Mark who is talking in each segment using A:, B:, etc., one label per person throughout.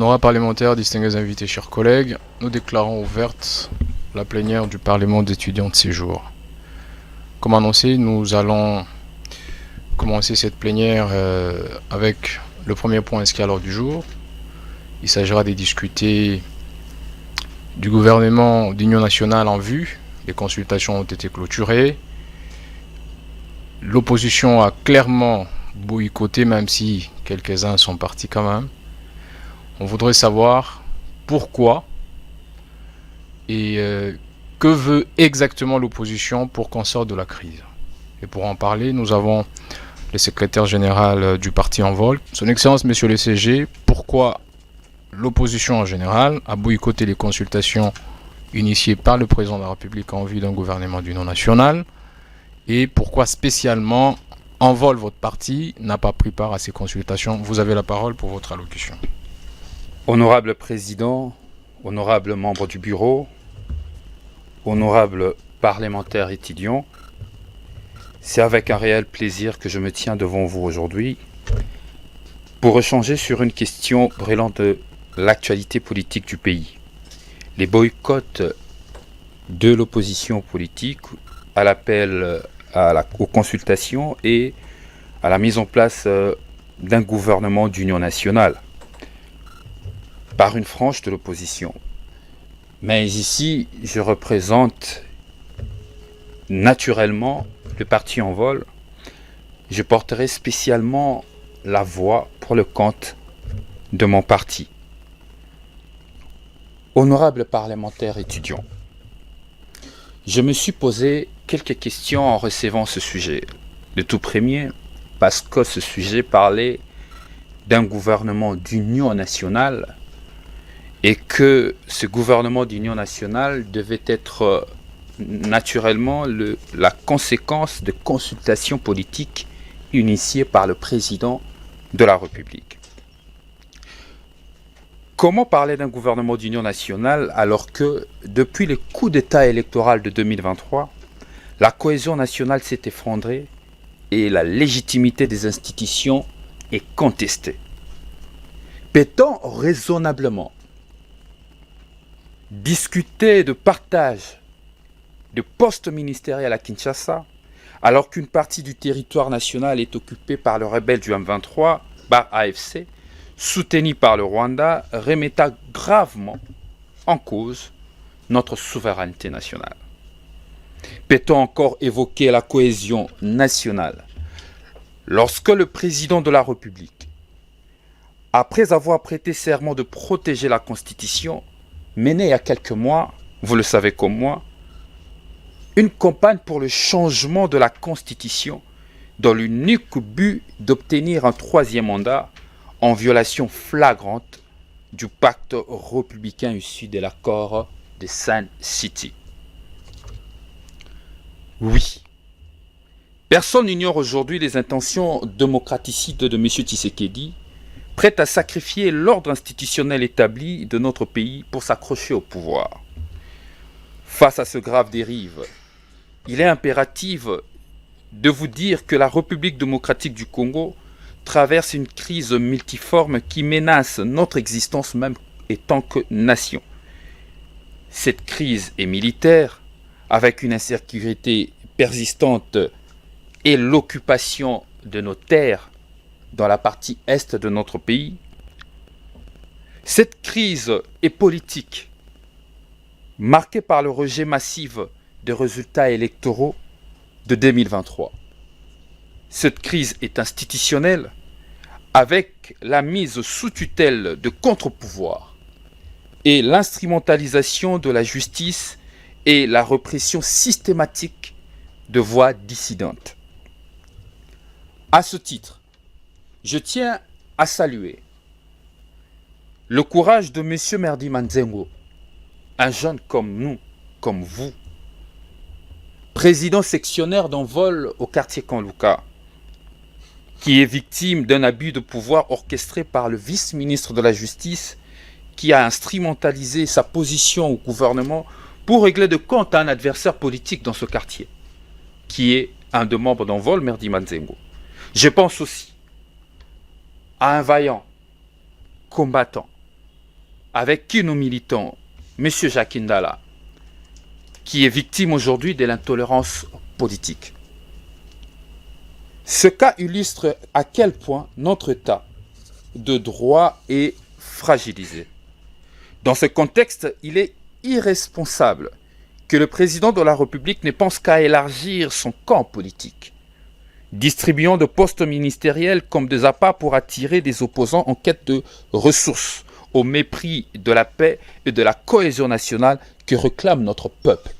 A: Honorables parlementaires, distingués invités, chers collègues, nous déclarons ouverte la plénière du Parlement d'étudiants de séjour. Comme annoncé, nous allons commencer cette plénière avec le premier point inscrit à l'ordre du jour. Il s'agira de discuter du gouvernement d'union nationale en vue. Les consultations ont été clôturées. L'opposition a clairement boycotté, même si quelques-uns sont partis quand même. On voudrait savoir pourquoi et que veut exactement l'opposition pour qu'on sorte de la crise. Et pour en parler, nous avons le secrétaire général du parti Envol. Son Excellence, Monsieur le CG, pourquoi l'opposition en général a boycotté les consultations initiées par le président de la République en vue d'un gouvernement d'union nationale et pourquoi spécialement Envol, votre parti, n'a pas pris part à ces consultations. Vous avez la parole pour votre allocution.
B: Honorable Président, honorables membres du Bureau, honorables parlementaires étudiants, c'est avec un réel plaisir que je me tiens devant vous aujourd'hui pour échanger sur une question brûlante de l'actualité politique du pays. Les boycotts de l'opposition politique à l'appel aux consultations et à la mise en place d'un gouvernement d'union nationale par une frange de l'opposition. Mais ici, je représente naturellement le parti Envol. Je porterai spécialement la voix pour le compte de mon parti. Honorables parlementaires étudiants, je me suis posé quelques questions en recevant ce sujet. Le tout premier, parce que ce sujet parlait d'un gouvernement d'union nationale et que ce gouvernement d'union nationale devait être naturellement la conséquence de consultations politiques initiées par le président de la République. Comment parler d'un gouvernement d'union nationale alors que, depuis le coup d'État électoral de 2023, la cohésion nationale s'est effondrée et la légitimité des institutions est contestée? Peut-on raisonnablement discuter de partage de postes ministériels à Kinshasa alors qu'une partie du territoire national est occupée par le rebelle du M23, AFC, soutenu par le Rwanda, remettant gravement en cause notre souveraineté nationale? Peut-on encore évoquer la cohésion nationale lorsque le président de la République, après avoir prêté serment de protéger la Constitution, menait il y a quelques mois, vous le savez comme moi, une campagne pour le changement de la Constitution dans l'unique but d'obtenir un troisième mandat en violation flagrante du pacte républicain issu de l'accord de Sun City? Oui, personne n'ignore aujourd'hui les intentions démocraticides de M. Tshisekedi, prêt à sacrifier l'ordre institutionnel établi de notre pays pour s'accrocher au pouvoir. Face à ce grave dérive, il est impératif de vous dire que la République démocratique du Congo traverse une crise multiforme qui menace notre existence même en tant que nation. Cette crise est militaire, avec une insécurité persistante et l'occupation de nos terres dans la partie est de notre pays. Cette crise est politique, marquée par le rejet massif des résultats électoraux de 2023. Cette crise est institutionnelle, avec la mise sous tutelle de contre-pouvoirs et l'instrumentalisation de la justice et la répression systématique de voix dissidentes. À ce titre, je tiens à saluer le courage de M. Merdi Manzengo, un jeune comme nous, comme vous, président sectionnaire d'Envol au quartier Kanluka, qui est victime d'un abus de pouvoir orchestré par le vice-ministre de la Justice qui a instrumentalisé sa position au gouvernement pour régler de compte à un adversaire politique dans ce quartier, qui est un des membres d'Envol, Merdi Manzengo. Je pense aussi à un vaillant combattant avec qui nous militons, M. Jacques Ndala, qui est victime aujourd'hui de l'intolérance politique. Ce cas illustre à quel point notre État de droit est fragilisé. Dans ce contexte, il est irresponsable que le président de la République ne pense qu'à élargir son camp politique, distribuant de postes ministériels comme des appâts pour attirer des opposants en quête de ressources, au mépris de la paix et de la cohésion nationale que réclame notre peuple.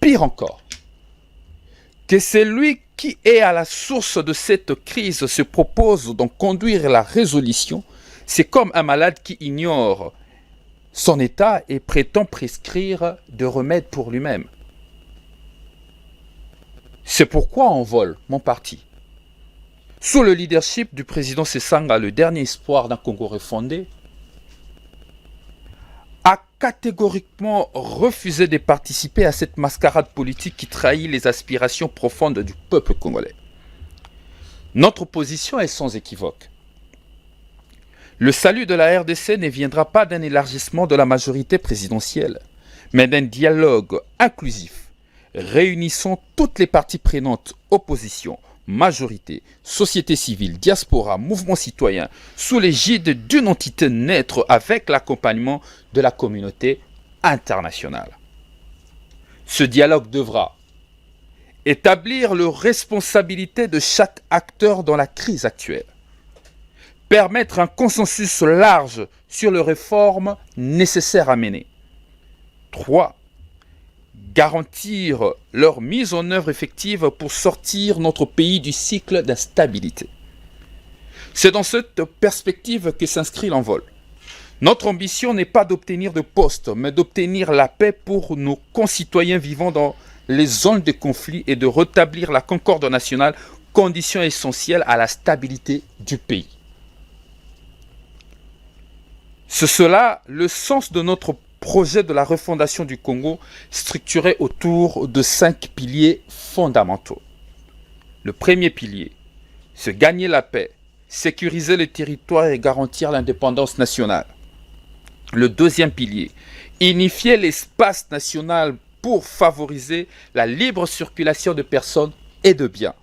B: Pire encore, que celui qui est à la source de cette crise se propose d'en conduire la résolution, c'est comme un malade qui ignore son état et prétend prescrire de remèdes pour lui-même. C'est pourquoi on vole mon parti. Sous le leadership du président Sesanga, le dernier espoir d'un Congo refondé, a catégoriquement refusé de participer à cette mascarade politique qui trahit les aspirations profondes du peuple congolais. Notre position est sans équivoque. Le salut de la RDC ne viendra pas d'un élargissement de la majorité présidentielle, mais d'un dialogue inclusif, réunissant toutes les parties prenantes, opposition, majorité, société civile, diaspora, mouvement citoyen, sous l'égide d'une entité neutre avec l'accompagnement de la communauté internationale. Ce dialogue devra établir les responsabilités de chaque acteur dans la crise actuelle, permettre un consensus large sur les réformes nécessaires à mener. 3. Garantir leur mise en œuvre effective pour sortir notre pays du cycle d'instabilité. C'est dans cette perspective que s'inscrit l'envol. Notre ambition n'est pas d'obtenir de postes, mais d'obtenir la paix pour nos concitoyens vivant dans les zones de conflit et de rétablir la concorde nationale, condition essentielle à la stabilité du pays. C'est cela le sens de notre projet de la refondation du Congo, structuré autour de 5 piliers fondamentaux. Le premier pilier, c'est gagner la paix, sécuriser le territoire et garantir l'indépendance nationale. Le deuxième pilier, unifier l'espace national pour favoriser la libre circulation de personnes et de biens.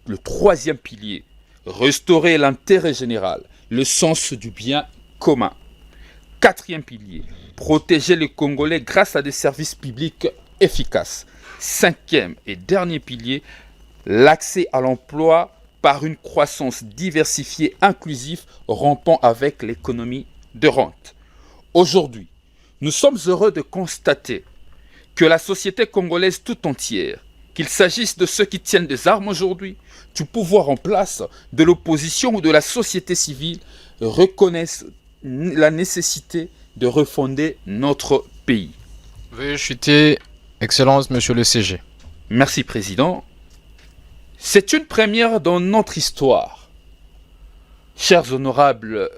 B: Le troisième pilier, restaurer l'intérêt général, le sens du bien commun. Quatrième pilier, protéger les Congolais grâce à des services publics efficaces. Cinquième et dernier pilier, l'accès à l'emploi par une croissance diversifiée, inclusive, rompant avec l'économie de rente. Aujourd'hui, nous sommes heureux de constater que la société congolaise tout entière, qu'il s'agisse de ceux qui tiennent des armes aujourd'hui, du pouvoir en place, de l'opposition ou de la société civile, reconnaissent la nécessité de refonder notre pays.
A: Veuillez chuter, Excellence, Monsieur le CG.
B: Merci, Président. C'est une première dans notre histoire. Chers honorables,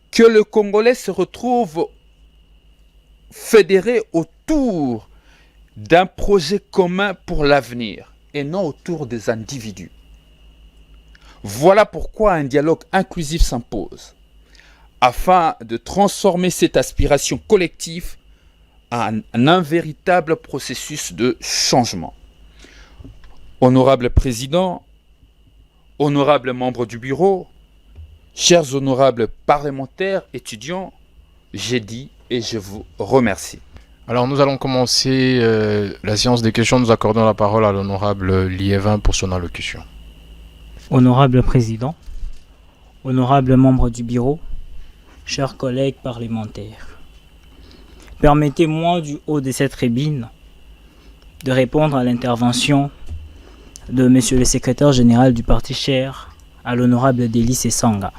B: que le Congolais se retrouve fédéré autour d'un projet commun pour l'avenir et non autour des individus. Voilà pourquoi un dialogue inclusif s'impose, afin de transformer cette aspiration collective en un véritable processus de changement. Honorable Président, honorables membres du bureau, chers honorables parlementaires, étudiants, j'ai dit et je vous remercie.
A: Alors nous allons commencer la séance des questions. Nous accordons la parole à l'honorable Liévin pour son allocution.
C: Honorable Président, honorables membres du bureau, chers collègues parlementaires, permettez-moi du haut de cette tribune de répondre à l'intervention de Monsieur le secrétaire général du parti cher à l'honorable Deli Sesanga.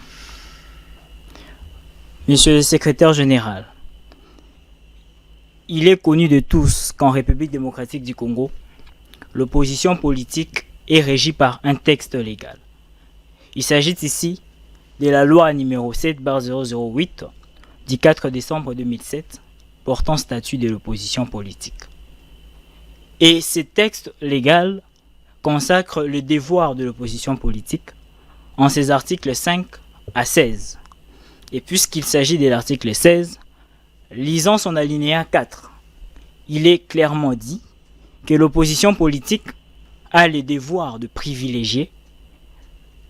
C: Monsieur le secrétaire général, il est connu de tous qu'en République démocratique du Congo, l'opposition politique est régie par un texte légal. Il s'agit ici de la loi numéro 7/008 du 4 décembre 2007 portant statut de l'opposition politique. Et ce texte légal consacre le devoir de l'opposition politique en ses articles 5 à 16. Et puisqu'il s'agit de l'article 16, lisant son alinéa 4, il est clairement dit que l'opposition politique a le devoir de privilégier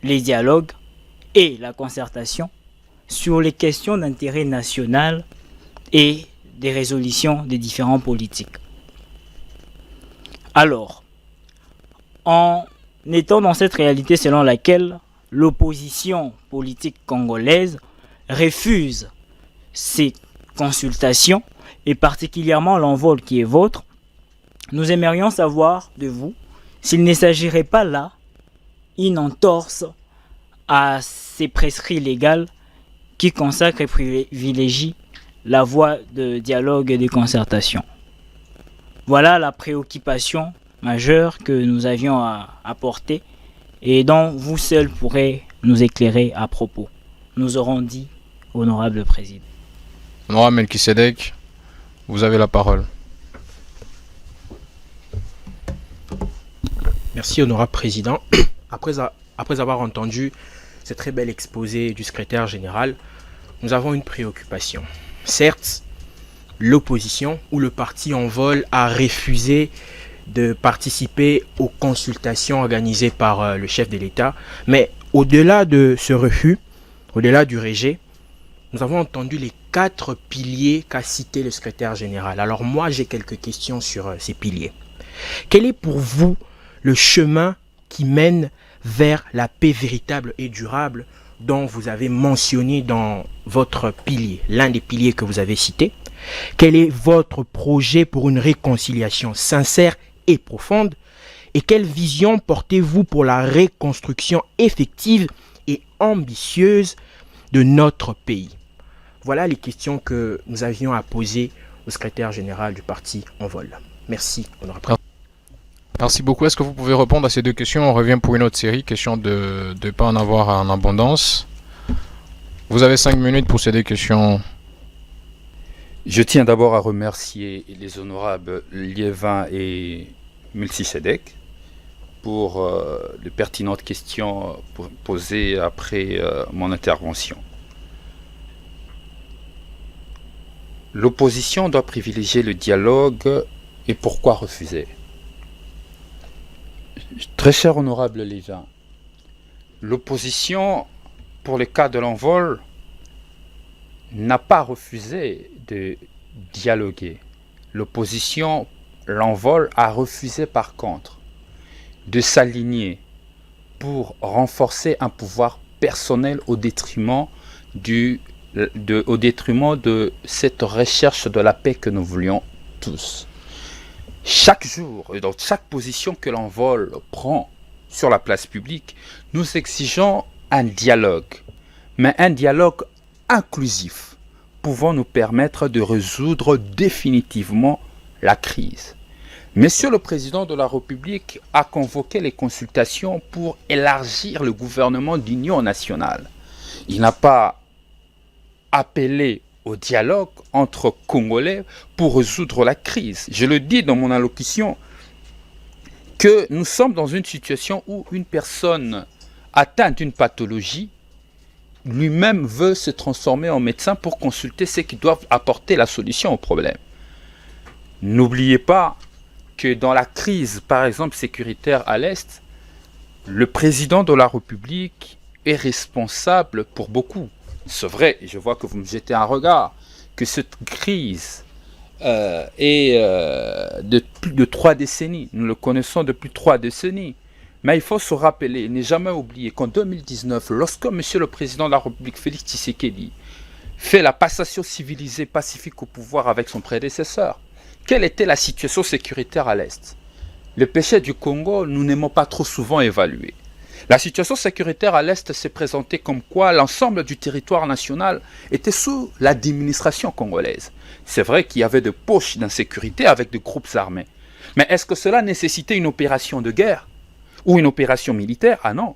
C: les dialogues et la concertation sur les questions d'intérêt national et des résolutions des différents politiques. Alors, en étant dans cette réalité selon laquelle l'opposition politique congolaise refuse ces consultations et particulièrement l'envol qui est vôtre, nous aimerions savoir de vous s'il ne s'agirait pas là une entorse à ces prescrits légaux qui consacrent et privilégient la voie de dialogue et de concertation. Voilà la préoccupation majeure que nous avions à apporter et dont vous seul pourrez nous éclairer à propos. Nous aurons dit, honorable président.
A: Honorable Melchisedec, vous avez la parole.
D: Merci, honorable président. Après avoir entendu ce très bel exposé du secrétaire général, nous avons une préoccupation. Certes, l'opposition ou le parti en vol a refusé de participer aux consultations organisées par le chef de l'État, mais au-delà de ce refus, au-delà du rejet, nous avons entendu les 4 piliers qu'a cité le secrétaire général. Alors moi, j'ai quelques questions sur ces piliers. Quel est pour vous le chemin qui mène vers la paix véritable et durable dont vous avez mentionné dans votre pilier, l'un des piliers que vous avez cité? Quel est votre projet pour une réconciliation sincère et profonde? Et quelle vision portez-vous pour la reconstruction effective et ambitieuse de notre pays? Voilà les questions que nous avions à poser au secrétaire général du parti en vol. Merci, honorable.
A: Merci beaucoup. Est-ce que vous pouvez répondre à ces 2 questions? On revient pour une autre série, question de ne pas en avoir en abondance. Vous avez 5 minutes pour ces 2 questions.
B: Je tiens d'abord à remercier les honorables Liévin et Melchisedec pour les pertinentes questions posées après mon intervention. L'opposition doit privilégier le dialogue et pourquoi refuser? Très cher honorable Liévin, l'opposition, pour le cas de l'envol, n'a pas refusé de dialoguer. L'opposition, l'envol, a refusé par contre de s'aligner pour renforcer un pouvoir personnel au détriment de cette recherche de la paix que nous voulions tous. Chaque jour, et dans chaque position que l'envol prend sur la place publique, nous exigeons un dialogue, mais un dialogue inclusif, pouvant nous permettre de résoudre définitivement la crise. Monsieur le Président de la République a convoqué les consultations pour élargir le gouvernement d'union nationale. Il n'a pas appelé au dialogue entre Congolais pour résoudre la crise. Je le dis dans mon allocution que nous sommes dans une situation où une personne atteinte d'une pathologie lui-même veut se transformer en médecin pour consulter ceux qui doivent apporter la solution au problème. N'oubliez pas que dans la crise, par exemple, sécuritaire à l'Est, le président de la République est responsable pour beaucoup. C'est vrai, et je vois que vous me jetez un regard, que cette crise est de plus de 3 décennies. Nous le connaissons depuis 3 décennies. Mais il faut se rappeler, ne jamais oublier qu'en 2019, lorsque M. le Président de la République, Félix Tshisekedi, fait la passation civilisée pacifique au pouvoir avec son prédécesseur, quelle était la situation sécuritaire à l'Est? Le péché du Congo, nous n'aimons pas trop souvent évaluer. La situation sécuritaire à l'Est s'est présentée comme quoi l'ensemble du territoire national était sous l'administration congolaise. C'est vrai qu'il y avait de poches d'insécurité avec des groupes armés. Mais est-ce que cela nécessitait une opération de guerre ou une opération militaire? Ah non.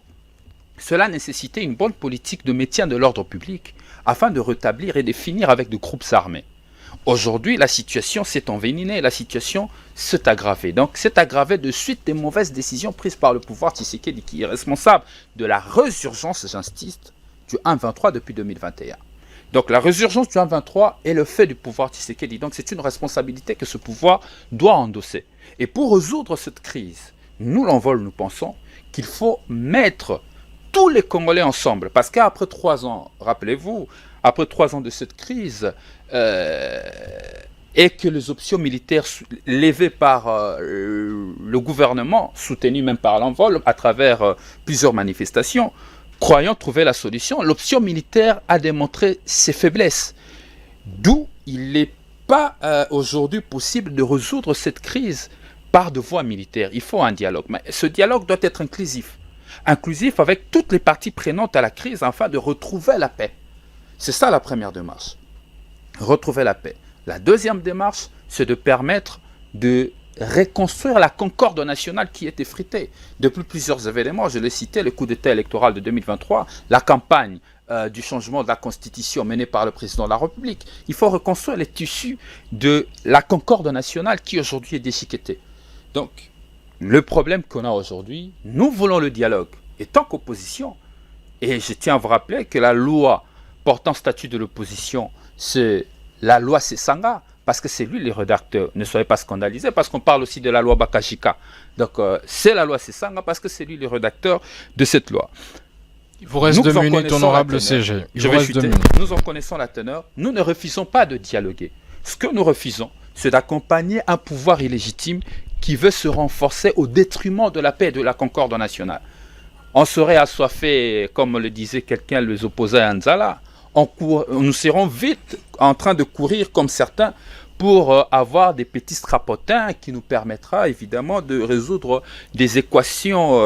B: Cela nécessitait une bonne politique de maintien de l'ordre public afin de rétablir et de finir avec des groupes armés. Aujourd'hui, la situation s'est envenimée, la situation s'est aggravée. Donc, c'est aggravé de suite des mauvaises décisions prises par le pouvoir Tshisekedi, qui est responsable de la résurgence, j'insiste, du 1-23 depuis 2021. Donc la résurgence du 1-23 est le fait du pouvoir Tshisekedi. Donc c'est une responsabilité que ce pouvoir doit endosser. Et pour résoudre cette crise, nous l'envol, nous pensons qu'il faut mettre tous les Congolais ensemble. Parce qu'après 3 ans, rappelez-vous, après 3 ans de cette crise, et que les options militaires levées par le gouvernement, soutenues même par l'envol, à travers plusieurs manifestations, croyant trouver la solution, l'option militaire a démontré ses faiblesses. D'où il n'est pas aujourd'hui possible de résoudre cette crise par de voie militaire. Il faut un dialogue. Mais ce dialogue doit être inclusif. Inclusif avec toutes les parties prenantes à la crise afin de retrouver la paix. C'est ça la première démarche. Retrouver la paix. La deuxième démarche, c'est de permettre de reconstruire la concorde nationale qui est effritée. Depuis plusieurs événements, je l'ai cité, le coup d'État électoral de 2023, la campagne du changement de la Constitution menée par le président de la République. Il faut reconstruire les tissus de la concorde nationale qui aujourd'hui est déchiquetée. Donc, le problème qu'on a aujourd'hui, nous voulons le dialogue. Et tant qu'opposition, et je tiens à vous rappeler que la loi portant statut de l'opposition, c'est la loi Sesanga, parce que c'est lui le rédacteur. Ne soyez pas scandalisés, parce qu'on parle aussi de la loi Bakashika. Donc, c'est la loi Sesanga, parce que c'est lui le rédacteur de cette loi.
A: Il vous reste 2 minutes, honorable CG.
B: Nous en connaissons la teneur. Nous ne refusons pas de dialoguer. Ce que nous refusons, c'est d'accompagner un pouvoir illégitime qui veut se renforcer au détriment de la paix et de la concorde nationale. On serait assoiffé, comme le disait quelqu'un, les opposés à Nzala. Nous serons vite en train de courir comme certains pour avoir des petits strapotins qui nous permettra évidemment de résoudre des équations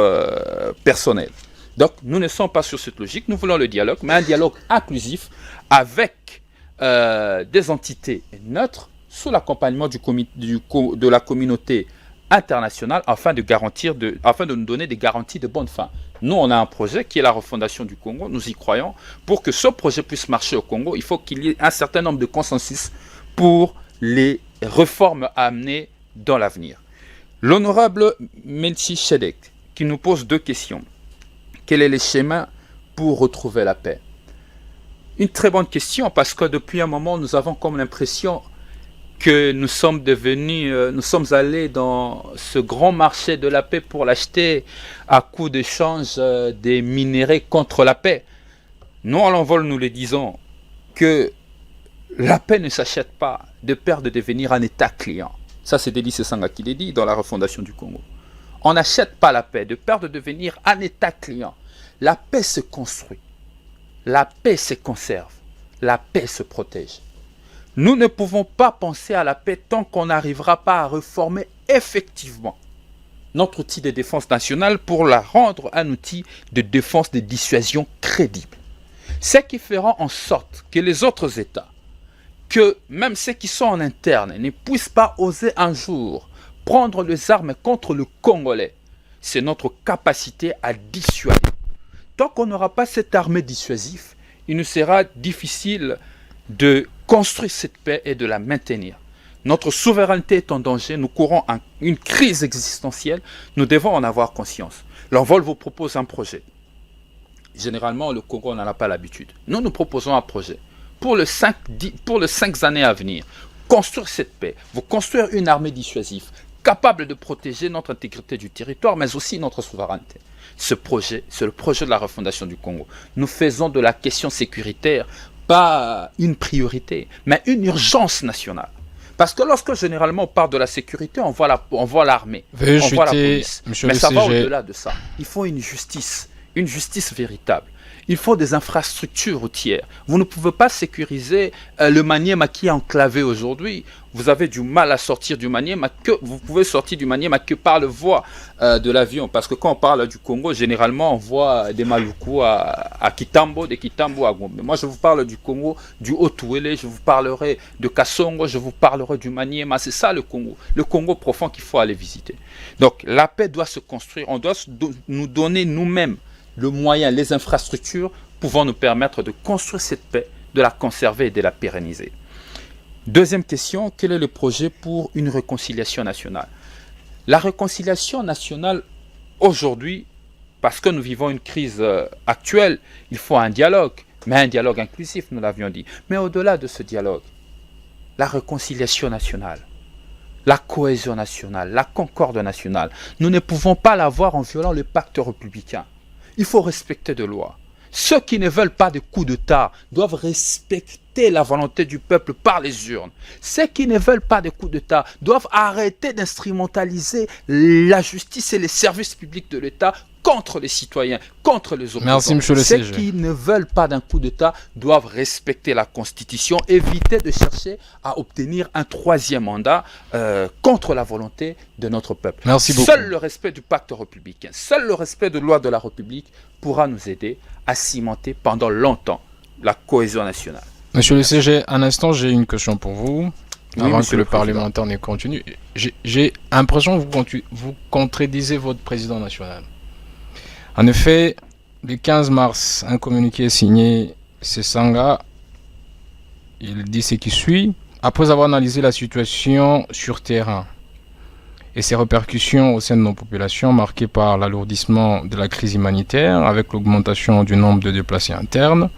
B: personnelles. Donc nous ne sommes pas sur cette logique, nous voulons le dialogue, mais un dialogue inclusif avec des entités neutres sous l'accompagnement de la communauté internationale afin de nous donner des garanties de bonne fin. Nous, on a un projet qui est la refondation du Congo, nous y croyons. Pour que ce projet puisse marcher au Congo, il faut qu'il y ait un certain nombre de consensus pour les réformes à amener dans l'avenir. L'honorable Melchisedek qui nous pose 2 questions. Quel est le chemin pour retrouver la paix? Une très bonne question parce que depuis un moment, nous avons comme l'impression que nous sommes allés dans ce grand marché de la paix pour l'acheter à coût d'échange des minéraux contre la paix. Nous, à l'envol, nous le disons, que la paix ne s'achète pas de peur de devenir un État client. Ça, c'est Denis Sesanga qui l'a dit dans la refondation du Congo. On n'achète pas la paix de peur de devenir un État client. La paix se construit. La paix se conserve. La paix se protège. Nous ne pouvons pas penser à la paix tant qu'on n'arrivera pas à réformer effectivement notre outil de défense nationale pour la rendre un outil de défense de dissuasion crédible. Ce qui fera en sorte que les autres États, que même ceux qui sont en interne, ne puissent pas oser un jour prendre les armes contre le Congolais, c'est notre capacité à dissuader. Tant qu'on n'aura pas cette armée dissuasive, il nous sera difficile de construire cette paix et de la maintenir. Notre souveraineté est en danger, nous courons une crise existentielle, nous devons en avoir conscience. L'envol vous propose un projet. Généralement, le Congo n'en a pas l'habitude. Nous proposons un projet. Pour les 5 années à venir, construire cette paix, vous construire une armée dissuasive, capable de protéger notre intégrité du territoire, mais aussi notre souveraineté. Ce projet, c'est le projet de la refondation du Congo. Nous faisons de la question sécuritaire pas une priorité, mais une urgence nationale. Parce que lorsque généralement on parle de la sécurité, on voit l'armée, on voit la police. Mais ça va au-delà de ça. Il faut une justice véritable. Il faut des infrastructures routières. Vous ne pouvez pas sécuriser le Maniema qui est enclavé aujourd'hui. Vous avez du mal à sortir du Maniema, vous pouvez sortir du Maniema que par le voie de l'avion. Parce que quand on parle du Congo, généralement on voit des Maluku à Kitambo, des Kitambo à Gombe. Moi je vous parle du Congo, du Haut-Touélé, je vous parlerai de Kassongo, je vous parlerai du Maniema. C'est ça le Congo profond qu'il faut aller visiter. Donc la paix doit se construire, on doit nous donner nous-mêmes le moyen, les infrastructures pouvant nous permettre de construire cette paix, de la conserver et de la pérenniser. Deuxième question, quel est le projet pour une réconciliation nationale? La réconciliation nationale, aujourd'hui, parce que nous vivons une crise actuelle, il faut un dialogue, mais un dialogue inclusif, nous l'avions dit. Mais au-delà de ce dialogue, la réconciliation nationale, la cohésion nationale, la concorde nationale, nous ne pouvons pas l'avoir en violant le pacte républicain. Il faut respecter des lois. Ceux qui ne veulent pas de coups d'État doivent respecter la volonté du peuple par les urnes. Ceux qui ne veulent pas de coups d'État doivent arrêter d'instrumentaliser la justice et les services publics de l'État contre les citoyens, contre les opposants.
A: Merci, monsieur le
B: Ceux
A: CG.
B: qui ne veulent pas d'un coup d'État doivent respecter la Constitution, éviter de chercher à obtenir un troisième mandat contre la volonté de notre peuple.
A: Merci beaucoup.
B: Seul le respect du pacte républicain, seul le respect des lois de la République pourra nous aider à cimenter pendant longtemps la cohésion nationale.
A: Monsieur le CG, un instant, j'ai une question pour vous.
B: Oui,
A: Avant
B: monsieur
A: que le
B: le président.
A: parlementaire ne continue. J'ai l'impression que vous contredisez votre président national. En effet, le 15 mars, un communiqué signé Sesanga, il dit ce qui suit. Après avoir analysé la situation sur terrain et ses répercussions au sein de nos populations marquées par l'alourdissement de la crise humanitaire avec l'augmentation du nombre de déplacés internes,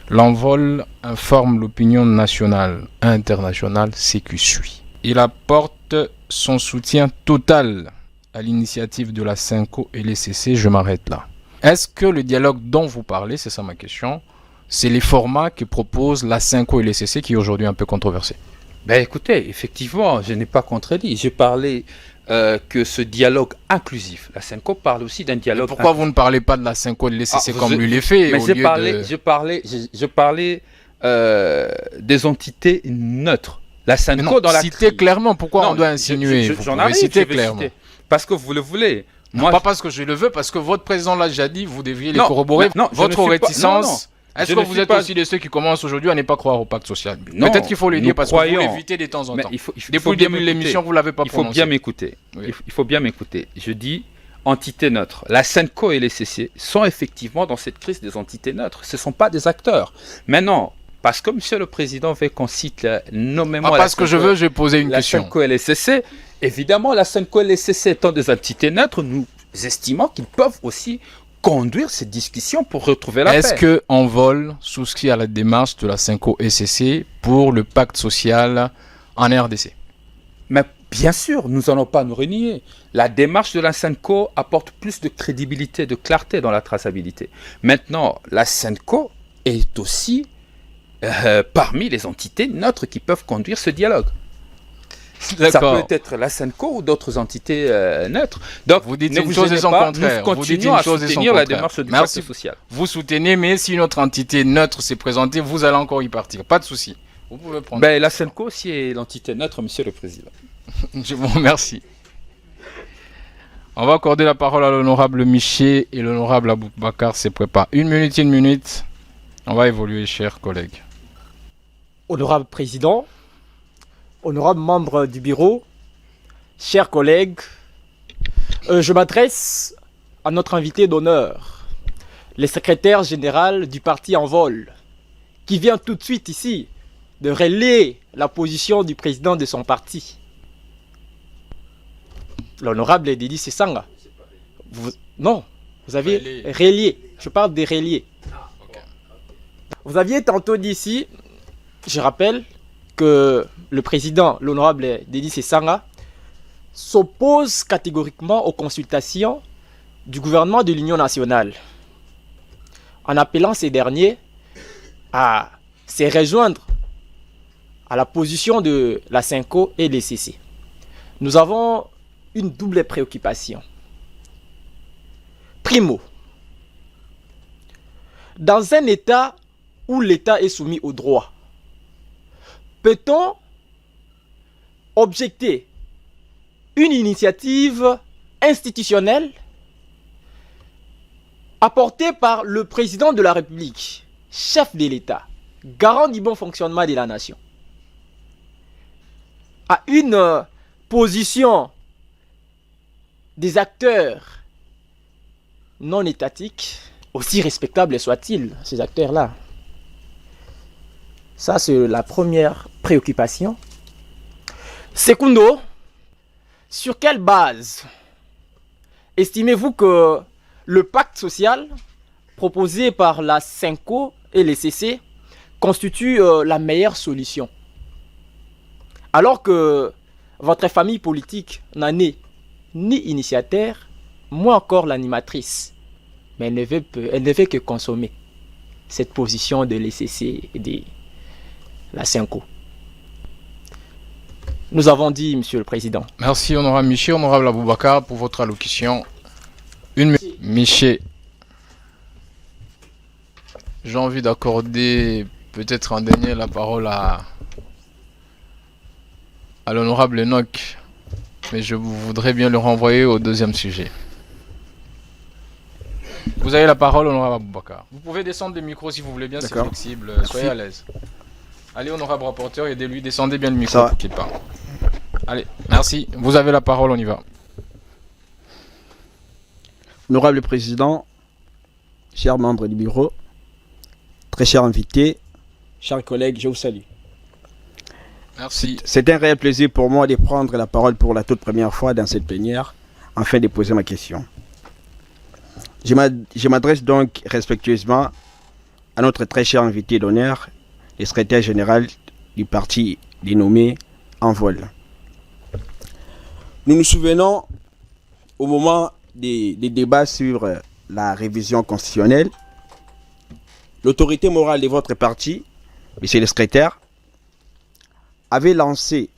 A: l'envol informe l'opinion nationale et internationale ce qui suit. Il apporte son soutien total à l'initiative de la SENCO et l'ECC. Je m'arrête là. Est-ce que le dialogue dont vous parlez, c'est ça ma question, c'est les formats que proposent la SENCO et l'ECC qui est aujourd'hui un peu controversé?
B: Ben écoutez, effectivement, je n'ai pas contredit. J'ai parlé que ce dialogue inclusif, la SENCO parle aussi d'un dialogue
A: Pourquoi vous ne parlez pas de la SENCO et de l'ECC comme lui l'est fait
B: Mais
A: au
B: je
A: lieu
B: parlais des entités neutres. La
A: Mais
B: SENCO
A: non,
B: dans la
A: citez
B: crise.
A: clairement pourquoi
B: Non,
A: on doit insinuer. Vous
B: j'en
A: pouvez
B: arrive,
A: citer
B: je vais
A: clairement.
B: citer. Parce que vous le voulez.
A: Non,
B: Moi,
A: pas parce que je le veux, parce que votre président l'a déjà dit, vous devriez les
B: Non,
A: corroborer.
B: non, je
A: Votre
B: ne suis pas-
A: réticence. Est-ce
B: je
A: que
B: ne
A: vous
B: suis
A: êtes
B: pas-
A: aussi de ceux qui commencent aujourd'hui à ne pas croire au pacte social?
B: Non,
A: Peut-être qu'il faut le
B: nous
A: dire parce que
B: croyons.
A: vous l'évitez de temps en
B: mais
A: temps.
B: il faut
A: Depuis le
B: bien
A: début de
B: m'écouter.
A: l'émission, vous ne l'avez pas
B: Il faut
A: prononcé.
B: bien m'écouter.
A: Oui.
B: Il faut bien m'écouter. Je dis entité neutre. La SENCO et les CC sont effectivement dans cette crise des entités neutres. Ce ne sont pas des acteurs. Maintenant, parce que Monsieur le Président veut qu'on cite nommément
A: Pas
B: la
A: parce que je
B: SENCO
A: veux, je vais poser une
B: la
A: question.
B: SENCO et les CC. Évidemment, la SENCO et les CC étant des entités neutres, nous estimons qu'ils peuvent aussi conduire cette discussion pour retrouver la
A: Est-ce
B: paix.
A: que Envol souscrit à la démarche de la SENCO et CC pour le pacte social en RDC?
B: Mais bien sûr, nous n'allons pas nous renier. La démarche de la SENCO apporte plus de crédibilité, de clarté dans la traçabilité. Maintenant, la SENCO est aussi parmi les entités neutres qui peuvent conduire ce dialogue. Ça peut être la SENCO ou d'autres entités neutres. Donc,
A: Vous dites
B: ne
A: une
B: vous
A: chose et
B: gênez
A: son
B: pas,
A: contraire.
B: nous
A: Vous dites
B: continuons
A: une
B: à
A: chose et son
B: soutenir la
A: contraire.
B: démarche du
A: Merci.
B: pacte social.
A: Vous soutenez, mais si notre entité neutre s'est présentée, vous allez encore y partir. Pas de souci. Vous pouvez prendre.
B: Ben, la SENCO aussi est l'entité neutre, Monsieur le Président.
A: Je vous remercie. On va accorder la parole à l'honorable Miché et l'honorable Aboubakar se prépare. Une minute. On va évoluer, chers collègues.
E: Honorable Président, honorable membre du bureau, chers collègues, je m'adresse à notre invité d'honneur, le secrétaire général du parti Envol, qui vient tout de suite ici de relayer la position du président de son parti, l'honorable Dédi Sesanga. Non, vous avez relayé, je parle des relayés. Vous aviez tantôt dit ici, je rappelle, que le président, l'honorable Dédi Sesanga, s'oppose catégoriquement aux consultations du gouvernement de l'Union nationale, en appelant ces derniers à se rejoindre à la position de la SENCO et l'ECC. Nous avons une double préoccupation. Primo, dans un État où l'État est soumis au droit, peut-on objecter une initiative institutionnelle apportée par le président de la République, chef de l'État, garant du bon fonctionnement de la nation, à une position des acteurs non étatiques, aussi respectables soient-ils, ces acteurs-là? Ça, c'est la première préoccupation. Secundo, sur quelle base estimez-vous que le pacte social proposé par la CENCO et les CC constitue la meilleure solution. Alors que votre famille politique n'en est ni initiateur, moins encore l'animatrice. Mais elle ne veut que consommer cette position de l'ECC et de la CENCO. Nous avons dit, Monsieur le Président.
A: Merci, honorable Miché. Honorable Aboubakar, pour votre allocution. Miché. J'ai envie d'accorder peut-être en dernier la parole à l'honorable Enoch, mais je voudrais bien le renvoyer au deuxième sujet. Vous avez la parole, honorable Aboubakar. Vous pouvez descendre le micro si vous voulez bien, c'est flexible, soyez à l'aise. Allez, honorable rapporteur, aidez-lui, descendez bien le micro pour qu'il parle. Allez, merci, vous avez la parole, on y va.
F: Honorable Président, chers membres du bureau, très chers invités, chers collègues, je vous salue.
A: Merci.
F: C'est un réel plaisir pour moi de prendre la parole pour la toute première fois dans cette plénière, afin de poser ma question. Je m'adresse donc respectueusement à notre très cher invité d'honneur, le secrétaire général du parti dénommé Envol. Nous nous souvenons, au moment des débats sur la révision constitutionnelle, l'autorité morale de votre parti, monsieur le secrétaire, avait lancé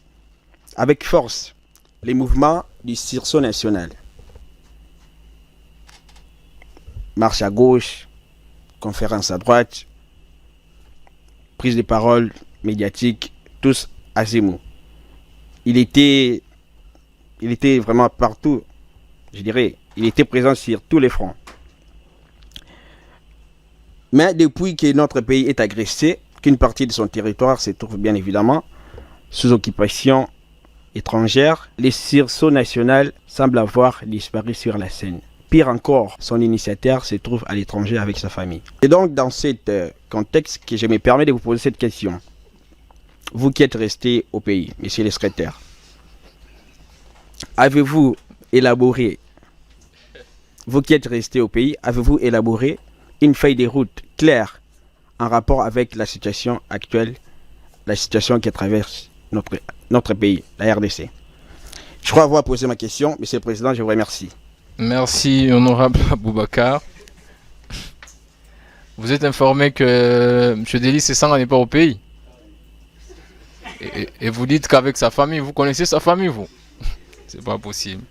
F: avec force les mouvements du sursaut national. Marche à gauche, conférence à droite, prise de parole médiatique, tous azimuts. Il était vraiment partout, je dirais. Il était présent sur tous les fronts. Mais depuis que notre pays est agressé, qu'une partie de son territoire se trouve bien évidemment sous occupation étrangère, le sursaut national semble avoir disparu sur la scène. Pire encore, son initiateur se trouve à l'étranger avec sa famille. Et donc, dans cet contexte, que je me permets de vous poser cette question. Vous qui êtes resté au pays, monsieur le secrétaire, avez-vous élaboré une feuille de route claire en rapport avec la situation actuelle, la situation qui traverse notre pays, la RDC? Je crois avoir posé ma question, monsieur le Président, je vous remercie.
A: Merci, honorable Aboubakar. Vous êtes informé que M. Délis Sessanga n'est pas au pays. Et vous dites qu'avec sa famille, vous connaissez sa famille, vous? C'est pas possible.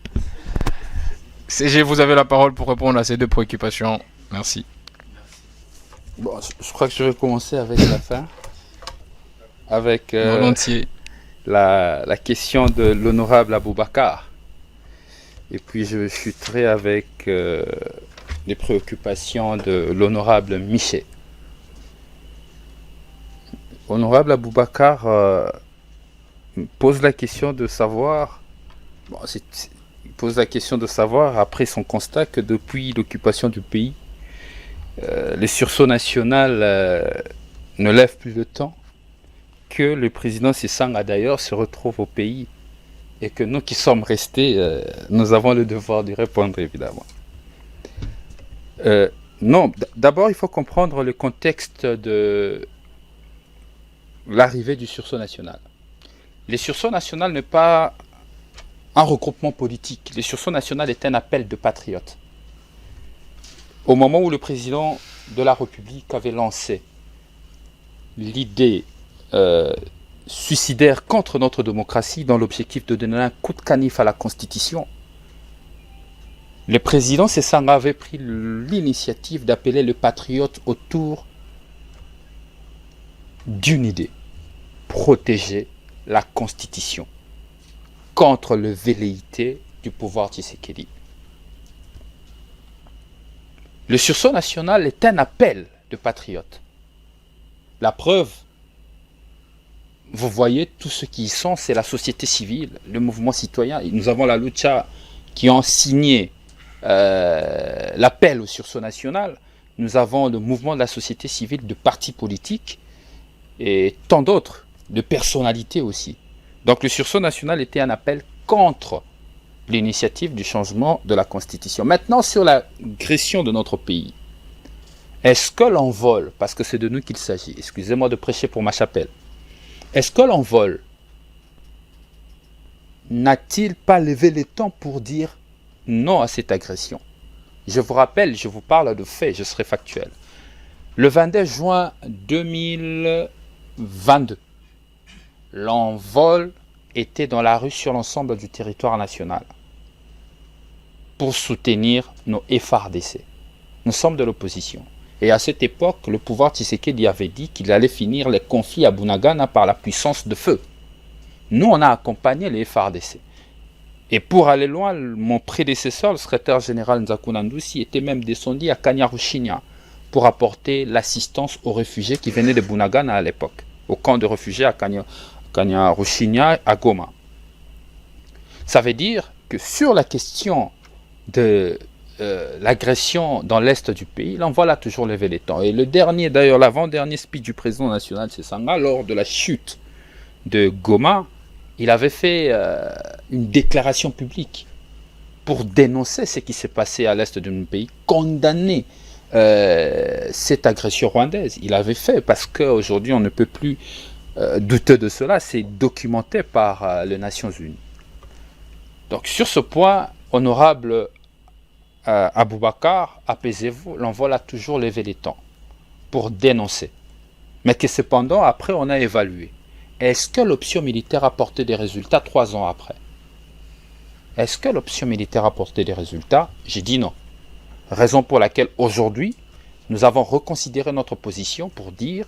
A: CG, vous avez la parole pour répondre à ces deux préoccupations. Merci.
B: Bon, je crois que je vais commencer avec la fin. Avec
A: volontiers.
B: La question de l'honorable Aboubakar. Et puis je chuterai avec les préoccupations de l'honorable Miché. Honorable Aboubakar pose la question de savoir, il pose la question de savoir, après son constat, que depuis l'occupation du pays, le sursaut national ne lève plus le temps, que le président Sessanga d'ailleurs se retrouve au pays, et que nous qui sommes restés, nous avons le devoir d'y répondre, évidemment. Non, d'abord il faut comprendre le contexte de l'arrivée du sursaut national. Le sursaut national n'est pas un regroupement politique. Le sursaut national est un appel de patriotes. Au moment où le président de la République avait lancé l'idée suicidaire contre notre démocratie dans l'objectif de donner un coup de canif à la Constitution, le président Sessanga avait pris l'initiative d'appeler les patriotes autour d'une idée: protéger la Constitution contre le velléité du pouvoir Tshisekedi. Le sursaut national est un appel de patriotes. La preuve, vous voyez, tous ceux qui y sont, c'est la société civile, le mouvement citoyen. Et nous avons la Lucha qui ont signé l'appel au sursaut national. Nous avons le mouvement de la société civile, de partis politiques et tant d'autres, de personnalités aussi. Donc le sursaut national était un appel contre l'initiative du changement de la Constitution. Maintenant, sur l'agression de notre pays, est-ce que l'envol, parce que c'est de nous qu'il s'agit, excusez-moi de prêcher pour ma chapelle, est-ce que l'envol n'a-t-il pas levé les temps pour dire non à cette agression? Je vous rappelle, je vous parle de faits, je serai factuel. Le 22 juin 2022, l'envol était dans la rue sur l'ensemble du territoire national pour soutenir nos FARDC. Nous sommes de l'opposition. Et à cette époque, le pouvoir Tshisekedi avait dit qu'il allait finir les conflits à Bunagana par la puissance de feu. Nous, on a accompagné les FARDC. Et pour aller loin, mon prédécesseur, le secrétaire général Nzakou Nandousi, était même descendu à Kanyaruchinya pour apporter l'assistance aux réfugiés qui venaient de Bunagana à l'époque, au camp de réfugiés à Kanyaruchinya, à Goma. Ça veut dire que sur la question de l'agression dans l'est du pays, l'envol a toujours levé les temps. Et le dernier, d'ailleurs, l'avant-dernier speech du président national Sesanga, lors de la chute de Goma, il avait fait une déclaration publique pour dénoncer ce qui s'est passé à l'est de notre pays, condamner cette agression rwandaise. Il avait fait parce qu'aujourd'hui on ne peut plus douter de cela, c'est documenté par les Nations Unies. Donc sur ce point, honorable Aboubakar, apaisez-vous, l'envol a toujours levé les temps pour dénoncer. Mais que cependant, après, on a évalué. Est-ce que l'option militaire a porté des résultats 3 ans après? Est-ce que l'option militaire a porté des résultats? J'ai dit non. Raison pour laquelle aujourd'hui, nous avons reconsidéré notre position pour dire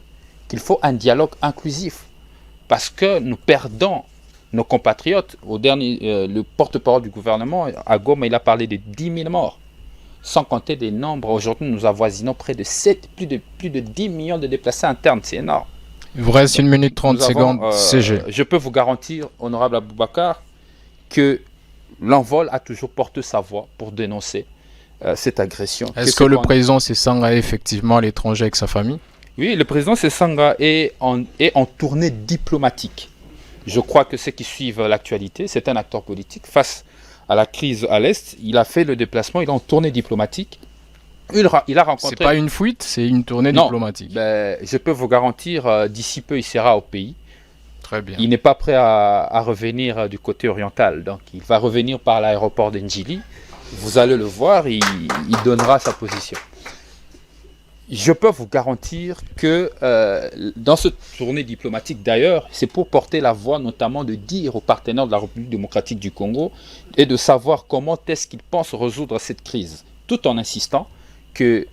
B: qu'il faut un dialogue inclusif. Parce que nous perdons nos compatriotes. Le porte-parole du gouvernement, à Goma, il a parlé de 10 000 morts. Sans compter des nombres. Aujourd'hui, nous avoisinons près de plus de 10 millions de déplacés internes. C'est énorme.
A: Il vous reste 1 minute 30 secondes, CG.
B: Je peux vous garantir, honorable Aboubakar, que l'envol a toujours porté sa voix pour dénoncer cette agression.
A: Est-ce que le président Sesanga est effectivement à l'étranger avec sa famille?
B: Oui, le président Sesanga est en tournée diplomatique. Je crois que ceux qui suivent l'actualité, c'est un acteur politique. Face à la crise à l'Est, il a fait le déplacement, il est en tournée diplomatique. Il a rencontré...
A: C'est pas une fuite, c'est une tournée diplomatique.
B: Ben, je peux vous garantir, d'ici peu, il sera au pays.
A: Très bien.
B: Il n'est pas prêt à revenir du côté oriental. Donc, il va revenir par l'aéroport d'Ndjili. Vous allez le voir, il donnera sa position. Je peux vous garantir que dans cette tournée diplomatique, d'ailleurs, c'est pour porter la voix, notamment de dire aux partenaires de la République démocratique du Congo et de savoir comment est-ce qu'ils pensent résoudre cette crise, tout en insistant que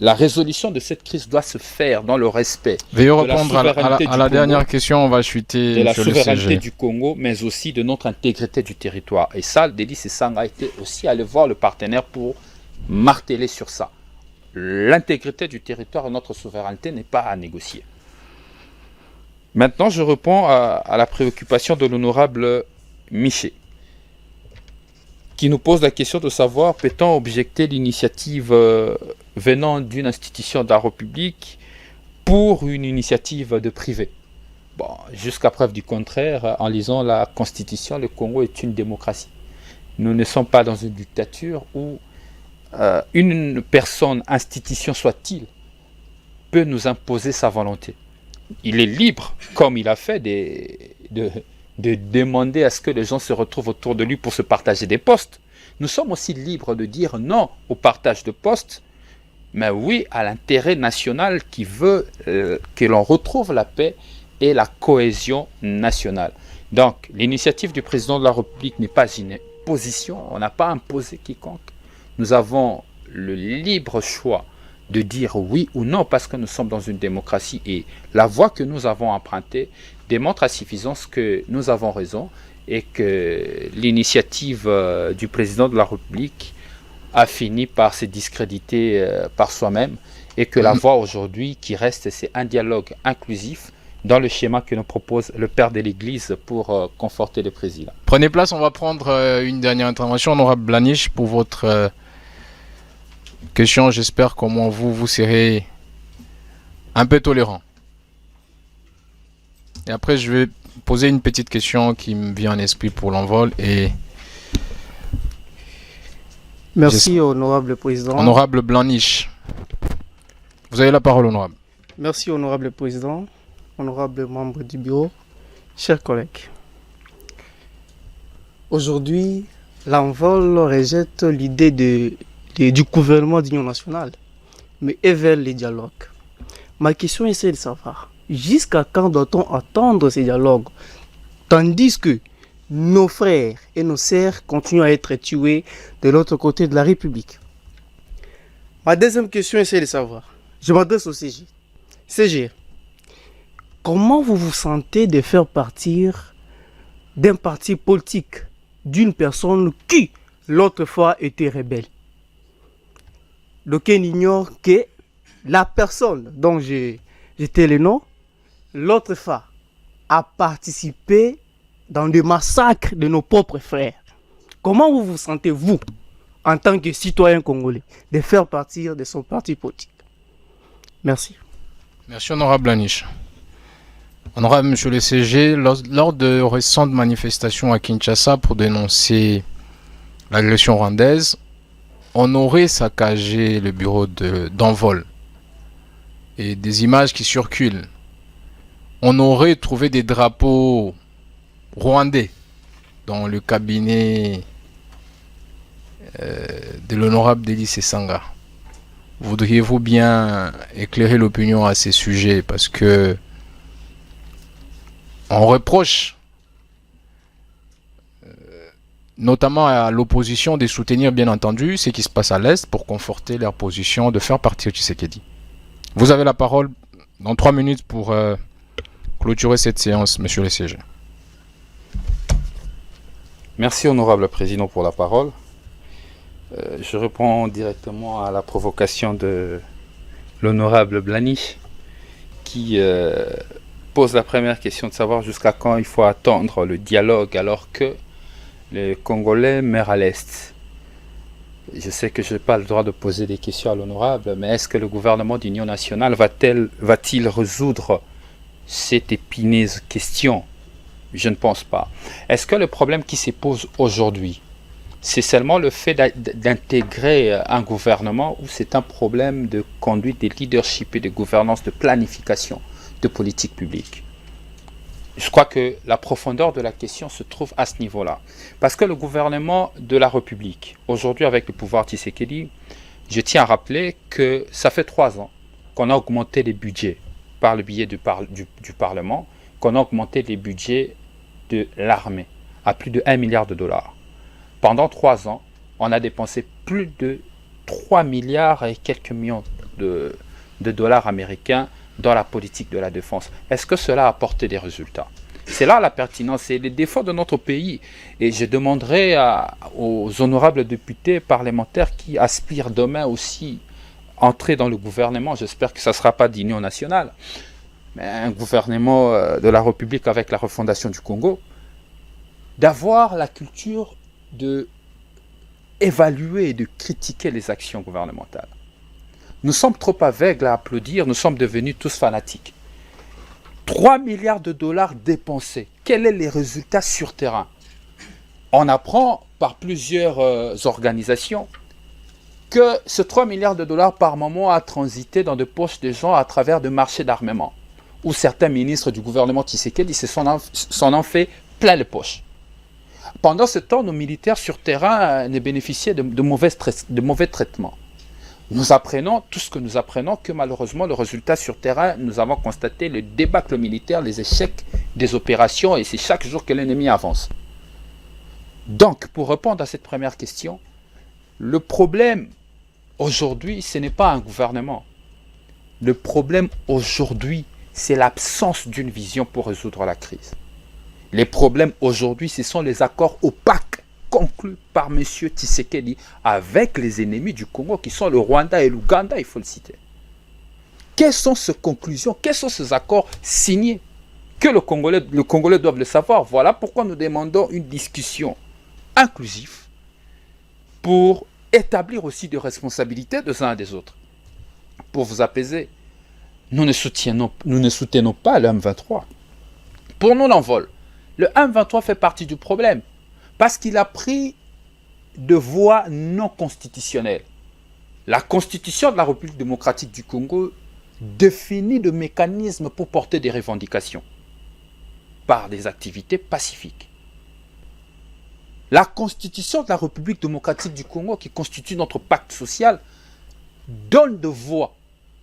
B: la résolution de cette crise doit se faire dans le respect
A: Veuillez répondre à la dernière question, on va chuter
B: de la
A: sur le
B: souveraineté
A: CG.
B: du Congo, mais aussi de notre intégrité du territoire. Et ça, Dédi Sesanga a été aussi aller voir le partenaire pour marteler sur ça. L'intégrité du territoire et notre souveraineté n'est pas à négocier. Maintenant, je réponds à la préoccupation de l'honorable Miché, qui nous pose la question de savoir peut-on objecter l'initiative venant d'une institution de la République pour une initiative de privé. Bon, jusqu'à preuve du contraire, en lisant la Constitution, le Congo est une démocratie. Nous ne sommes pas dans une dictature où une personne, institution soit-il, peut nous imposer sa volonté. Il est libre, comme il a fait, de demander à ce que les gens se retrouvent autour de lui pour se partager des postes. Nous sommes aussi libres de dire non au partage de postes, mais oui à l'intérêt national qui veut que l'on retrouve la paix et la cohésion nationale. Donc, l'initiative du président de la République n'est pas une imposition, on n'a pas imposé quiconque. Nous avons le libre choix de dire oui ou non parce que nous sommes dans une démocratie et la voie que nous avons empruntée démontre à suffisance que nous avons raison et que l'initiative du président de la République a fini par se discréditer par soi-même et que la voie aujourd'hui qui reste, c'est un dialogue inclusif dans le schéma que nous propose le père de l'Église pour conforter le président.
A: Prenez place, on va prendre une dernière intervention. Honorable Blanish, pour votre question, j'espère comment vous serez un peu tolérant. Et après, je vais poser une petite question qui me vient en esprit pour l'envol et
G: Merci, honorable président.
A: honorable Blanich. Vous avez la parole, honorable.
G: Merci, honorable président, honorable membre du bureau, chers collègues. Aujourd'hui, l'envol rejette l'idée du gouvernement d'union nationale, mais est vers les dialogues. Ma question est celle de savoir, jusqu'à quand doit-on attendre ces dialogues, tandis que nos frères et nos sœurs continuent à être tués de l'autre côté de la République? Ma deuxième question est celle de savoir, je m'adresse au CG. CG, comment vous vous sentez de faire partir d'un parti politique, d'une personne qui, l'autre fois, était rebelle? Lequel ignore que la personne dont j'étais le nom, l'autre fois, a participé dans le massacre de nos propres frères. Comment vous vous sentez, vous, en tant que citoyen congolais, de faire partir de son parti politique? Merci.
A: Merci, honorable Blanich. Honorable Monsieur le CG, lors de récentes manifestations à Kinshasa pour dénoncer l'agression rwandaise, on aurait saccagé le bureau d'envol et des images qui circulent. On aurait trouvé des drapeaux rwandais dans le cabinet de l'honorable Délice Sanga. Voudriez-vous bien éclairer l'opinion à ces sujets, parce que on reproche notamment à l'opposition de soutenir bien entendu ce qui se passe à l'Est pour conforter leur position de faire partir Tshisekedi. Vous avez la parole dans 3 minutes pour clôturer cette séance, monsieur le CG.
B: Merci, honorable président, pour la parole. Je réponds directement à la provocation de l'honorable Blanich qui pose la première question de savoir jusqu'à quand il faut attendre le dialogue alors que les Congolais meurent à l'Est. Je sais que je n'ai pas le droit de poser des questions à l'honorable, mais est-ce que le gouvernement d'union nationale va-t-il résoudre cette épineuse question? Je ne pense pas. Est-ce que le problème qui se pose aujourd'hui, c'est seulement le fait d'intégrer un gouvernement, ou c'est un problème de conduite, de leadership et de gouvernance, de planification de politique publique? Je crois que la profondeur de la question se trouve à ce niveau-là. Parce que le gouvernement de la République, aujourd'hui avec le pouvoir Tshisekedi, je tiens à rappeler que ça fait 3 ans qu'on a augmenté les budgets par le biais du Parlement, qu'on a augmenté les budgets de l'armée à plus de 1 milliard de dollars. Pendant 3 ans, on a dépensé plus de 3 milliards et quelques millions de dollars américains dans la politique de la défense. Est-ce que cela a apporté des résultats? C'est là la pertinence et les défauts de notre pays. Et je demanderai aux honorables députés parlementaires qui aspirent demain aussi à entrer dans le gouvernement, j'espère que ça ne sera pas d'union nationale, mais un gouvernement de la République avec la refondation du Congo, d'avoir la culture de évaluer et de critiquer les actions gouvernementales. Nous sommes trop aveugles à applaudir, nous sommes devenus tous fanatiques. 3 milliards de dollars dépensés, quels sont les résultats sur terrain? On apprend par plusieurs organisations que ce 3 milliards de dollars par moment a transité dans des poches de gens à travers des marchés d'armement, où certains ministres du gouvernement Tshisekedi s'en ont fait plein les poches. Pendant ce temps, nos militaires sur terrain ne bénéficiaient de mauvais traitements. Nous apprenons, tout ce que nous apprenons, que malheureusement, le résultat sur terrain, nous avons constaté le débâcle militaire, les échecs des opérations, et c'est chaque jour que l'ennemi avance. Donc, pour répondre à cette première question, le problème aujourd'hui, ce n'est pas un gouvernement. Le problème aujourd'hui, c'est l'absence d'une vision pour résoudre la crise. Les problèmes aujourd'hui, ce sont les accords opaques conclus par M. Tshisekedi avec les ennemis du Congo qui sont le Rwanda et l'Ouganda, il faut le citer. Quelles sont ces conclusions, quels sont ces accords signés que le Congolais doivent le savoir? Voilà pourquoi nous demandons une discussion inclusive pour établir aussi des responsabilités des uns et des autres. Pour vous apaiser, nous ne soutenons pas le M23. Pour nous, l'envol, le M23 fait partie du problème parce qu'il a pris de voies non constitutionnelles. La constitution de la République démocratique du Congo définit le mécanisme pour porter des revendications par des activités pacifiques. La constitution de la République démocratique du Congo, qui constitue notre pacte social, donne de voies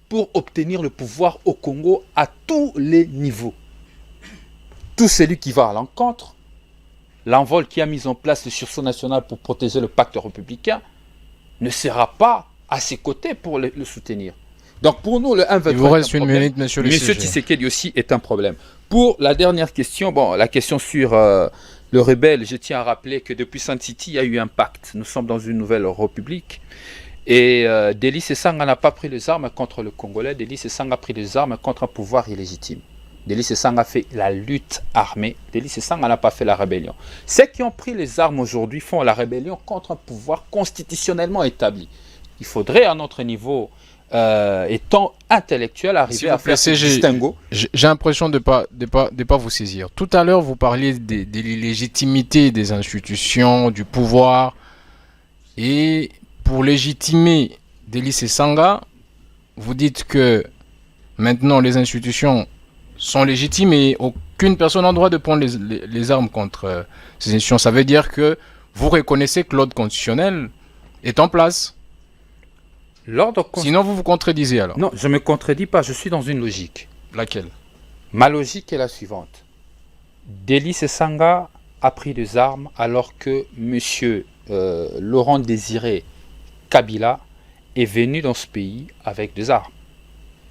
B: pour obtenir le pouvoir au Congo à tous les niveaux. Tout celui qui va à l'encontre, l'envol qui a mis en place le sursaut national pour protéger le pacte républicain, ne sera pas à ses côtés pour le soutenir. Donc pour nous, le 1,23
A: Il vous reste une minute, monsieur le
B: Monsieur
A: CG.
B: Tshisekedi aussi est un problème. Pour la dernière question, bon, la question sur le rebelle, je tiens à rappeler que depuis Sun City, il y a eu un pacte. Nous sommes dans une nouvelle république. Et Deli Sesanga n'a pas pris les armes contre le Congolais. Deli Sesanga a pris les armes contre un pouvoir illégitime. Deli Sesanga a fait la lutte armée. Deli Sesanga n'a pas fait la rébellion. Ceux qui ont pris les armes aujourd'hui font la rébellion contre un pouvoir constitutionnellement établi. Il faudrait, à notre niveau, étant intellectuel, arriver à faire ce distinguo.
A: J'ai l'impression de pas vous saisir. Tout à l'heure, vous parliez de l'illégitimité des institutions, du pouvoir. Et pour légitimer Deli Sesanga, vous dites que maintenant les institutions sont légitimes et aucune personne n'a le droit de prendre les armes contre ces institutions. Ça veut dire que vous reconnaissez que l'ordre constitutionnel est en place. Sinon, vous vous contredisez alors.
B: Non, je ne me contredis pas, je suis dans une logique.
A: Laquelle?
B: Ma logique est la suivante. Deli Sesanga a pris des armes alors que M. Laurent Désiré Kabila est venu dans ce pays avec des armes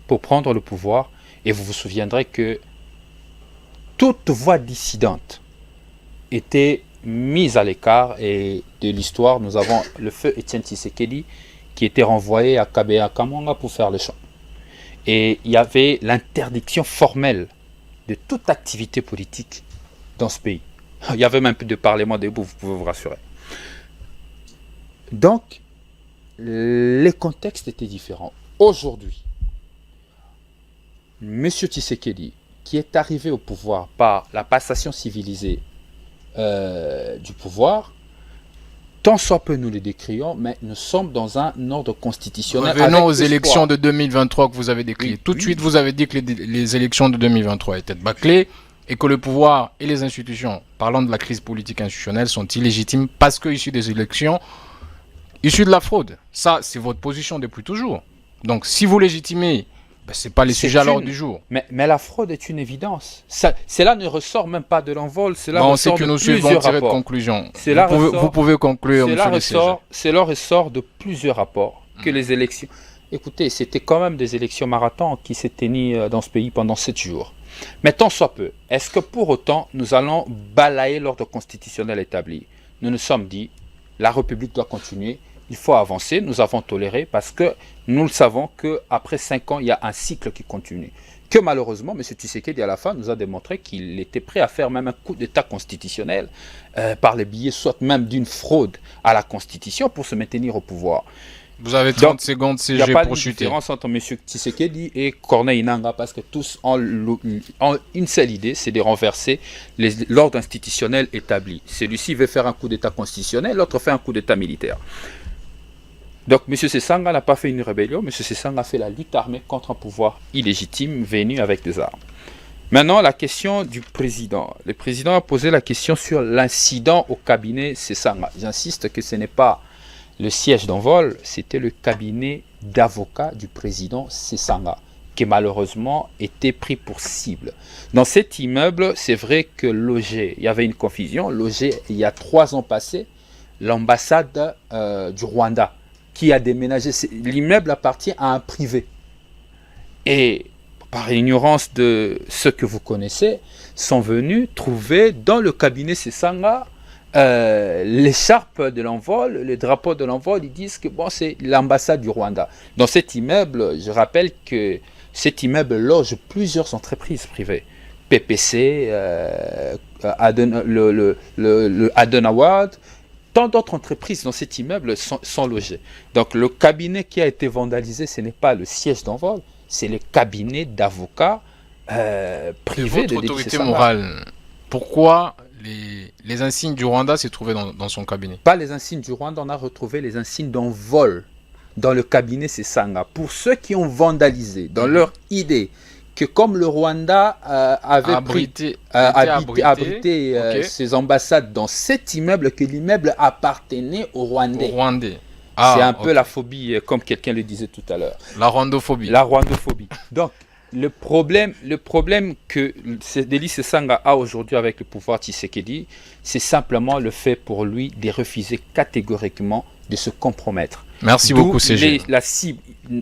B: pour prendre le pouvoir. Et vous vous souviendrez que toute voix dissidente était mise à l'écart. Et de l'histoire, nous avons le feu Étienne Tshisekedi qui était renvoyé à Kabea Kamanga pour faire le champ. Et il y avait l'interdiction formelle de toute activité politique dans ce pays. Il y avait même plus de parlement debout, vous pouvez vous rassurer. Donc, les contextes étaient différents. Aujourd'hui, M. Tshisekedi, qui est arrivé au pouvoir par la passation civilisée du pouvoir, tant soit peu nous le décrions, mais nous sommes dans un ordre constitutionnel.
A: Revenons aux élections de 2023 que vous avez décriées. Oui, tout de suite, vous avez dit que les élections de 2023 étaient bâclées et que le pouvoir et les institutions, parlant de la crise politique institutionnelle, sont illégitimes parce que issus des élections, issus de la fraude. Ça, c'est votre position depuis toujours. Donc, si vous légitimez, ce n'est pas les sujets à l'ordre du jour.
B: Mais la fraude est une évidence. Cela ne ressort même pas de l'envol.
A: On sait que nous suivons tirer de conclusion. Vous pouvez conclure,
B: Cela ressort de plusieurs rapports que les élections... Écoutez, c'était quand même des élections marathon qui s'étaient tenues dans ce pays pendant 7 jours. Mais tant soit peu, est-ce que pour autant nous allons balayer l'ordre constitutionnel établi? Nous nous sommes dit, la République doit continuer. Il faut avancer, nous avons toléré parce que nous le savons qu'après 5 ans, il y a un cycle qui continue. Que malheureusement, M. Tshisekedi à la fin nous a démontré qu'il était prêt à faire même un coup d'État constitutionnel par les billets, soit même d'une fraude à la Constitution pour se maintenir au pouvoir.
A: Vous avez 30 secondes CG pour chuter.
B: Il n'y a pas de différence entre M. Tshisekedi et Corneille Nangaa parce que tous ont une seule idée, c'est de renverser l'ordre institutionnel établi. Celui-ci veut faire un coup d'État constitutionnel, l'autre fait un coup d'État militaire. Donc M. Sesanga n'a pas fait une rébellion, M. Sesanga a fait la lutte armée contre un pouvoir illégitime venu avec des armes. Maintenant, la question du président. Le président a posé la question sur l'incident au cabinet Sesanga. J'insiste que ce n'est pas le siège d'envol, c'était le cabinet d'avocats du président Sesanga, qui malheureusement était pris pour cible. Dans cet immeuble, c'est vrai que logé, il y avait une confusion, logé il y a 3 ans passés, l'ambassade du Rwanda, qui a déménagé. L'immeuble appartient à un privé. Et par ignorance de ceux que vous connaissez, sont venus trouver dans le cabinet Sesanga l'écharpe de l'envol, le drapeau de l'envol. Ils disent que bon, c'est l'ambassade du Rwanda. Dans cet immeuble, je rappelle que cet immeuble loge plusieurs entreprises privées. PPC, le Aden Award, tant d'autres entreprises dans cet immeuble sont logées. Donc le cabinet qui a été vandalisé, ce n'est pas le siège d'envol, c'est le cabinet d'avocats privé
A: votre
B: de Dédé
A: autorité
B: Sesanga.
A: morale, pourquoi les insignes du Rwanda s'est trouvé dans son cabinet?
B: Pas les insignes du Rwanda, on a retrouvé les insignes d'un vol dans le cabinet Sesanga. Pour ceux qui ont vandalisé dans leur idée que comme le Rwanda avait abrité
A: ok.
B: ses ambassades dans cet immeuble, que l'immeuble appartenait aux Rwandais.
A: Au Rwandais.
B: C'est un peu
A: ok.
B: la phobie, comme quelqu'un le disait tout à l'heure.
A: La rwandophobie.
B: La rwandophobie. Donc, le problème que Dédé Sesanga a aujourd'hui avec le pouvoir Tshisekedi, c'est simplement le fait pour lui de refuser catégoriquement de se compromettre.
A: Merci
B: D'où
A: beaucoup, CG.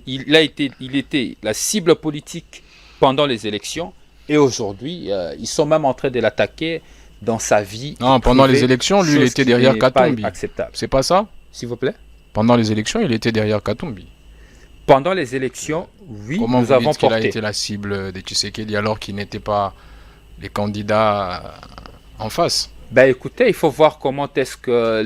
B: il était la cible politique pendant les élections et aujourd'hui, ils sont même en train de l'attaquer dans sa vie.
A: Non, pendant
B: privée,
A: les élections, lui, il
B: chose
A: était
B: qui
A: derrière
B: n'est pas
A: Katumbi.
B: acceptable.
A: C'est pas ça?
B: S'il vous plaît.
A: Pendant les élections, il était derrière Katumbi.
B: Pendant les élections, oui,
A: Comment
B: nous
A: vous
B: avons
A: dites qu'il a
B: porté.
A: été la cible des Tshisekedi alors qu'il n'était pas les candidats en face?
B: Ben écoutez, il faut voir comment est-ce que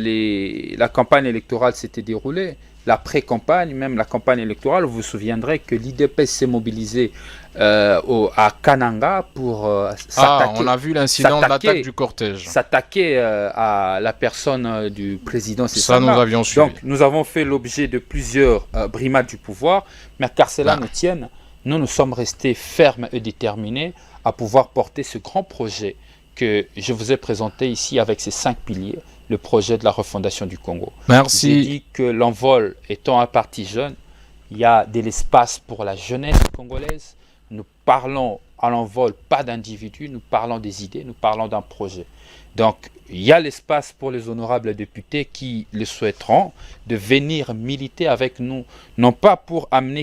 B: la campagne électorale s'était déroulée. La pré-campagne, même la campagne électorale, vous vous souviendrez que l'IDPS s'est mobilisé à Kananga pour
A: On a vu l'incident de l'attaque du cortège.
B: s'attaquer à la personne du président
A: Ça,
B: Sesanga.
A: nous avions suivi.
B: Donc, nous avons fait l'objet de plusieurs brimades du pouvoir, mais qu'à cela ne tienne, nous sommes restés fermes et déterminés à pouvoir porter ce grand projet que je vous ai présenté ici avec ces 5 piliers, le projet de la refondation du Congo.
A: Merci.
B: J'ai dit que l'envol étant un parti jeune, il y a de l'espace pour la jeunesse congolaise. Nous parlons à l'envol pas d'individus, nous parlons des idées, nous parlons d'un projet. Donc, il y a l'espace pour les honorables députés qui le souhaiteront de venir militer avec nous, non pas pour amener